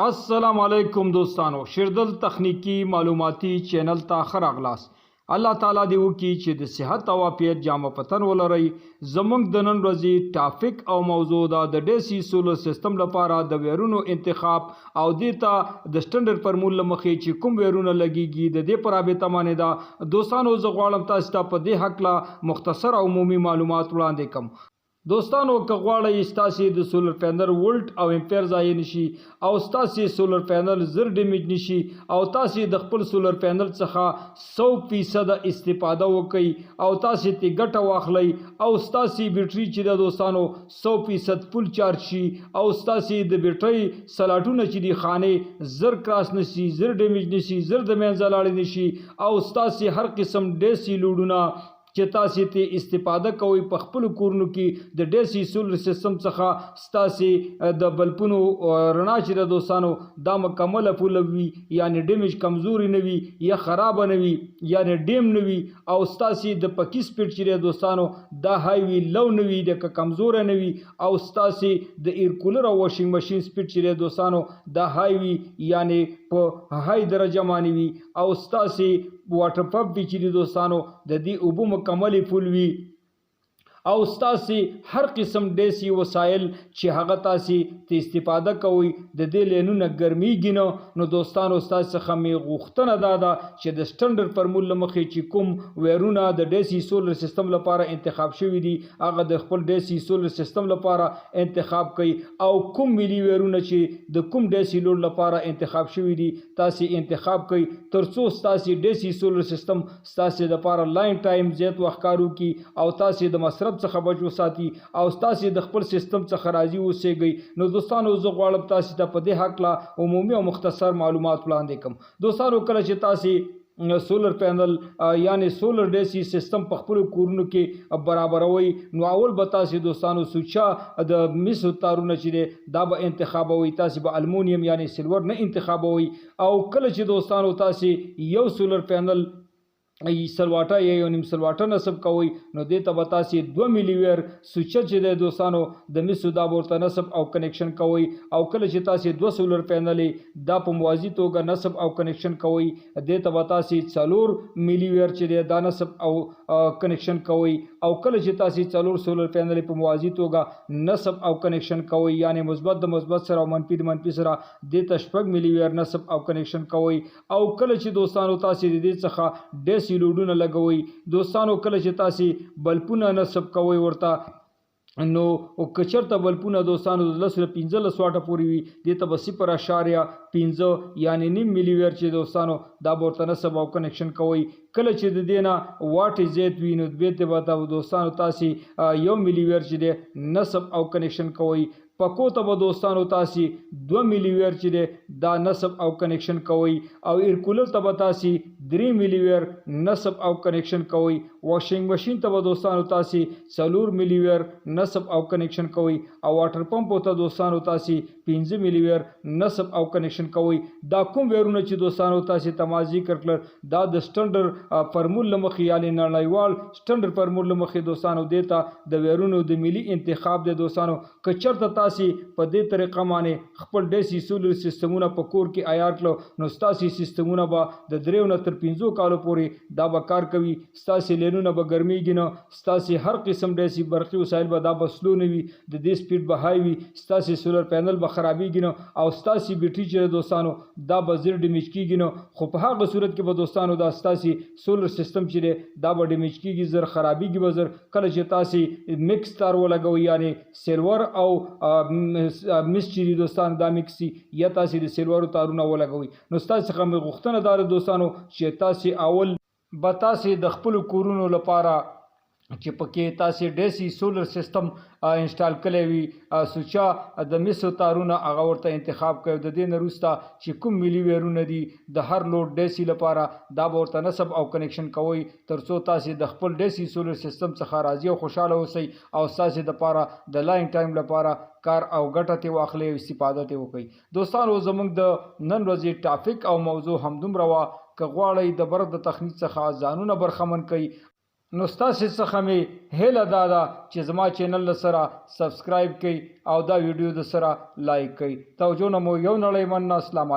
السلام علیکم دوستانو، شیردل تخنیکی معلوماتی چینل ته ښه راغلاست. الله تعالی دې وکړي چې د صحت او عافیت جامه پتن ولرئ. زموږ د نن ورځې ټاپک او موضوع ده د ډیسی سولر سیستم لپاره د ویرونو انتخاب او دې ته د سټنډرډ فرمول له مخې چې کوم ویرونه لګیږي د دې په رابطه باندې ده. دوستانو زه غواړم تاسو ته په دې هکله مختصر او عمومي معلومات وړاندې کړم. دوستانو که غواړئ ستاسې د سولر پینل ولټ او امپیر ضایع نشي او ستاسې سولر پینل زر ډیمیج نشي او تاسې د خپل سولر پینل څخه 100% استفاده وکړئ او تاسې ته ګټه واخلئ او ستاسې بیټري چې د دوستانو 100% فل چارج شي او ستاسې د بیټرۍ سلاټونه چې دي خانې زر کراس نشي، زر ډیمیج نشي، زر د منځه لاړې نشي او ستاسې هر قسم ډیسی لوډونه چې تاسې ته استفاده کوئ په خپلو کورونو کې د ډیسی سولر سیستم څخه ستاسې د بلپونو رڼا چې د دوستانو دا مکمله فل وي، یعنی ډیمیج کمزوري نه وي یا خرابه نه وي، یعنی ډیم نه وي او ستاسې د پکی سپیډ چې د دوستانو دا های وي، لو نه وي، د کمزوره نه وي او ستاسې د ایر کولر او واشنګ ماشین سپیډ چې د دوستانو دا های وي، یعنی په های درجه باندې وي او ستاسې واټر پمپ چې د دوستانو د دې اوبو مکمل فل وي او ستاسې هر قسم ډیسی وسایل چې هغه تاسې ته استفاده کوئ د دې لینونه ګرمیږي نه. نو دوستانو ستاسې څخه مې غوښتنه دا ده چې د سټنډرډ فرمول له مخې چې کوم ویرونه د ډیسی سولر سیستم لپاره انتخاب شوي دي هغه د خپل ډیسی سولر سیستم لپاره انتخاب کړئ او کوم ملي ویرونه چې د کوم ډیسی لوډ لپاره انتخاب شوي دي تاسې انتخاب کړئ تر څو ستاسې ډیسی سولر سیستم ستاسې لپاره لاین ټایم زیات وخت کار وکړي او تاسې د مصرف څخه بچ وساتي او تاسې د خپل سیستم څخه راضي اوسئ. نو دوستانو زه غواړم تاسې ته په دې هکله عمومي او مختصر معلومات وړاندې کړم. دوستانو کله چې تاسې سولر پینل یعنی سولر ډیسی سیستم په خپلو کورونو کې برابروي نو اول به تاسې دوستانو سوچا د مسو تارونه چې دی دا به انتخابوي، تاسې به المونیم یعنی سلور نه انتخابوي او کله چې دوستانو تاسې یو سولر پینل سلواټه یا یو نیم سلواټه نصب کوئ نو دې ته به تاسې 2 ملي ویر سوچه چې دی دوستانو د مسو دا ورته نصب او کنیکشن کوئ او کله چې تاسې 2 سولر پینلې دا په موازي توګه نصب او کنیکشن کوئ دې ته به تاسې 4 ملي ویر چې دی دا نصب او کنیکشن کوئ او کله چې تاسې 4 سولر پینلې په موازي توګه نصب او کنیکشن کوئ یعنی مثبت د مثبت سره او منفي د منفي سره دې ته 6 ملي ویر نصب او کنیکشن کوئ او کله چې دوستانو تاسې د دې څخه ډیس لوډونه لګوي دوستانو کله چې تاسې بلپونه نصب کوئ ورته نو کچرته بلپونه دوستانو د 10 له 15 واټه پورې وي دې ته به 0.5 یعنی نیم ملي ویر چې دوستانو دا ورته نصب او کنیکشن کوئ. کله چې د دې نه واټ زیات وي نو بیا به دوستانو تاسې 1 ملي ویر چې دی نصب او کنیکشن کوئ. پکو ته به دوستانو تاسې 2 ملي ویر چې دی دا نصب او کنیکشن کوئ او ایر کولر ته به تاسې 3 ملي ویر نصب او کنیکشن کوئ. واشنګ ماشین ته به دوستانو تاسې 4 ملي ویر نصب او کنیکشن کوئ او واټر پمپ ته دوستانو تاسې 5 ملي ویر نصب او کنیکشن کوئ. دا کوم ویرونه چې دوستانو تاسې تمازي کړل دا د سټنډرډ فرمول له مخې یعنی نړیوال سټنډرډ فرمول له مخې دوستانو دې ته د ویرونو د ملي انتخاب دی. دوستانو که چېرته تاسې په دې طریقه باندې خپل ډیسی سولر سیستمونه په کور کې عیار کړو نو ستاسې سیستمونه به د 3 نه تر 5 کالو پورې دا به کار کوي، ستاسې لینونه به ګرمیږي نه، ستاسې هر قسم ډیسی برقي وسایل به دا به سلو نه وي، د دې سپیډ به های وي، ستاسې سولر پینل به خرابېږي نه او ستاسې بیټري چې دوستانو دا به زر ډیمیج کېږي نه. خو په هغه صورت کې به دوستانو دا ستاسې سولر سیستم چې دی دا به ډیمیج کېږي، زر خرابېږي به زر. کله چې تاسې میکس تار ولګوئ یعنی سیلور او مس چې دوستانو دا میکسي یا تاسې د سیلورو تارونه ولګوئ نو ستاسې څخه مې غوښتنه دا ده دوستانو چې تاسې اول به تاسې د خپلو کورونو لپاره چې پکې تاسې ډیسی سولر سیستم انسټال کړی وي سوچا د مسو تارونه هغه ورته انتخاب کړئ. د دې نه وروسته چې کوم ملي ویرونه دي د هر لوډ ډیسی لپاره دا به ورته نصب او کنیکشن کوئ تر څو تاسې د خپل ډیسی سولر سیستم څخه راضي او خوشحاله اوسئ او ستاسې دپاره د لاین ټایم لپاره کار او ګټه ترې واخلئ او استفاده ترې وکړئ. دوستانو زموږ د نن ورځې ټاپک او موضوع همدومره وه. که غواړئ د برق د تخنیک څخه ځانونه برخمن کړئ نو ستاسې څخه مې هیله دا ده چې زما چینل له سره سبسکرایب کړئ او دا ویډیو د سره لایک کړئ. توجه نه مو یو نړۍ مننه. اسلام علیکم.